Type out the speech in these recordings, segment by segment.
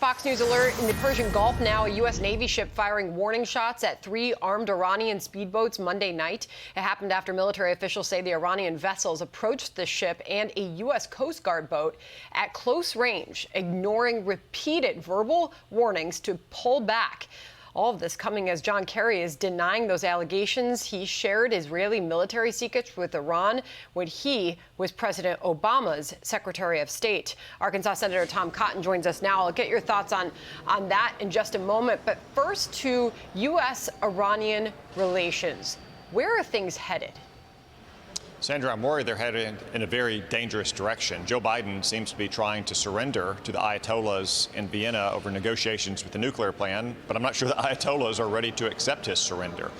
Fox News alert in the Persian Gulf now. A U.S. Navy ship firing warning shots at 3 armed Iranian speedboats Monday night. It happened after military officials say the Iranian vessels approached the ship and a U.S. Coast Guard boat at close range, ignoring repeated verbal warnings to pull back. All of this coming as John Kerry is denying those allegations. He shared Israeli military secrets with Iran when he was President Obama's Secretary of State. Arkansas Senator Tom Cotton joins us now. I'll get your thoughts on that in just a moment. But first to U.S.-Iranian relations. Where are things headed? Sandra, I'm worried they're headed in a very dangerous direction. Joe Biden seems to be trying to surrender to the Ayatollahs in Vienna over negotiations with the nuclear plan, but I'm not sure the Ayatollahs are ready to accept his surrender.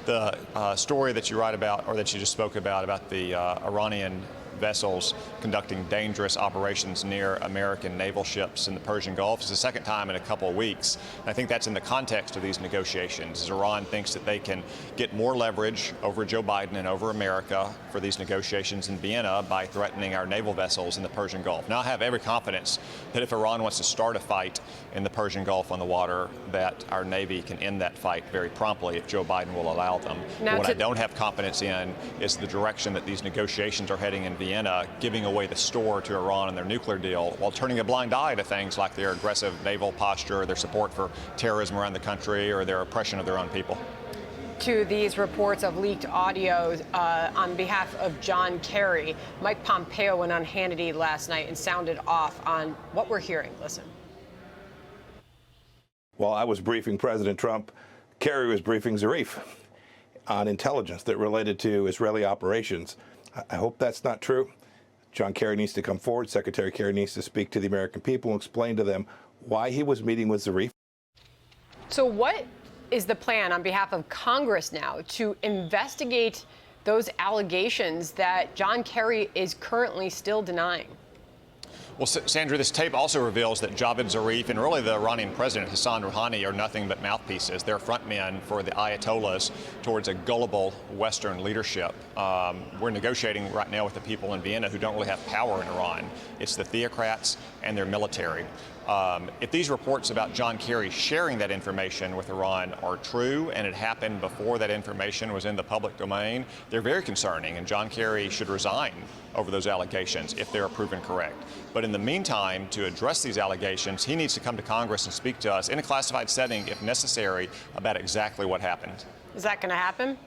The story that you write about, or that you just spoke about the Iranian vessels conducting dangerous operations near American naval ships in the Persian Gulf is the second time in a couple of weeks. And I think that's in the context of these negotiations, as Iran thinks that they can get more leverage over Joe Biden and over America for these negotiations in Vienna by threatening our naval vessels in the Persian Gulf. Now, I have every confidence that if Iran wants to start a fight in the Persian Gulf on the water, that our Navy can end that fight very promptly if Joe Biden will allow them. What I don't have confidence in is the direction that these negotiations are heading in Vienna, giving away the store to Iran and their nuclear deal while turning a blind eye to things like their aggressive naval posture, their support for terrorism around the country, or their oppression of their own people. To these reports of leaked audio on behalf of John Kerry, Mike Pompeo went on Hannity last night and sounded off on what we're hearing. Listen. While I was briefing President Trump, Kerry was briefing Zarif on intelligence that related to Israeli operations. I hope that's not true. John Kerry needs to come forward. Secretary Kerry needs to speak to the American people and explain to them why he was meeting with Zarif. So what is the plan on behalf of Congress now to investigate those allegations that John Kerry is currently still denying? Well, Sandra, this tape also reveals that Javad Zarif and really the Iranian president, Hassan Rouhani, are nothing but mouthpieces. They're front men for the Ayatollahs towards a gullible Western leadership. We're negotiating right now with the people in Vienna who don't really have power in Iran. It's the theocrats and their military. If these reports about John Kerry sharing that information with Iran are true, and it happened before that information was in the public domain, they're very concerning, and John Kerry should resign over those allegations if they're proven correct. But in the meantime, to address these allegations, he needs to come to Congress and speak to us in a classified setting, if necessary, about exactly what happened. Is that going to happen?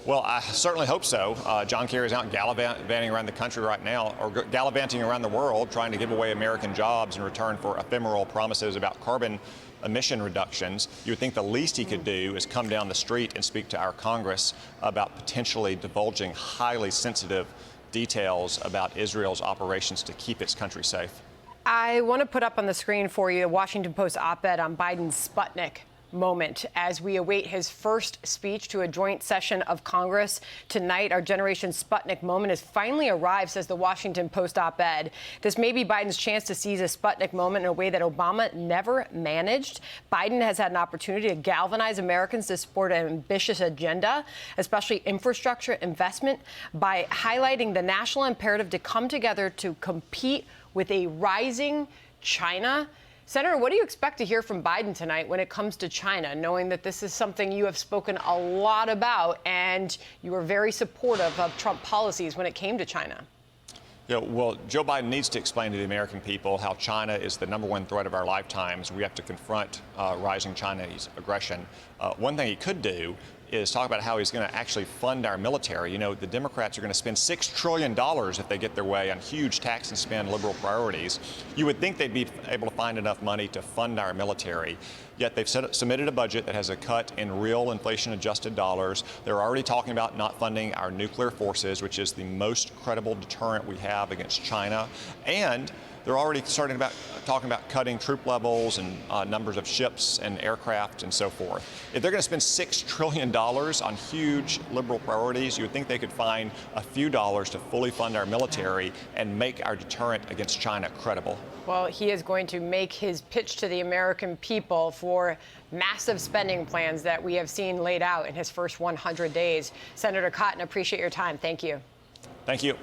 Well, I certainly hope so. John Kerry is out gallivanting around the country right now, or gallivanting around the world, trying to give away American jobs in return for ephemeral promises about carbon emission reductions. You would think the least he could do is come down the street and speak to our Congress about potentially divulging highly sensitive details about Israel's operations to keep its country safe. I want to put up on the screen for you a Washington Post op-ed on Biden's Sputnik moment as we await his first speech to a joint session of Congress tonight. Our generation Sputnik moment has finally arrived, says the Washington Post op-ed. This may be Biden's chance to seize a Sputnik moment in a way that Obama never managed. Biden has had an opportunity to galvanize Americans to support an ambitious agenda, especially infrastructure investment, by highlighting the national imperative to come together to compete with a rising China. Senator, what do you expect to hear from Biden tonight when it comes to China, knowing that this is something you have spoken a lot about and you were very supportive of Trump policies when it came to China? Yeah, well, Joe Biden needs to explain to the American people how China is the #1 threat of our lifetimes. We have to confront rising Chinese aggression. One thing he could do is talk about how he's going to actually fund our military. You know, the Democrats are going to spend $6 trillion if they get their way on huge tax and spend liberal priorities. You would think they'd be able to find enough money to fund our military. Yet they've submitted a budget that has a cut in real inflation-adjusted dollars. They're already talking about not funding our nuclear forces, which is the most credible deterrent we have against China. And they're already talking about cutting troop levels and numbers of ships and aircraft and so forth. If they're going to spend $6 trillion on huge liberal priorities, you would think they could find a few dollars to fully fund our military and make our deterrent against China credible. Well, he is going to make his pitch to the American people for massive spending plans that we have seen laid out in his first 100 days. Senator Cotton, appreciate your time. Thank you. Thank you.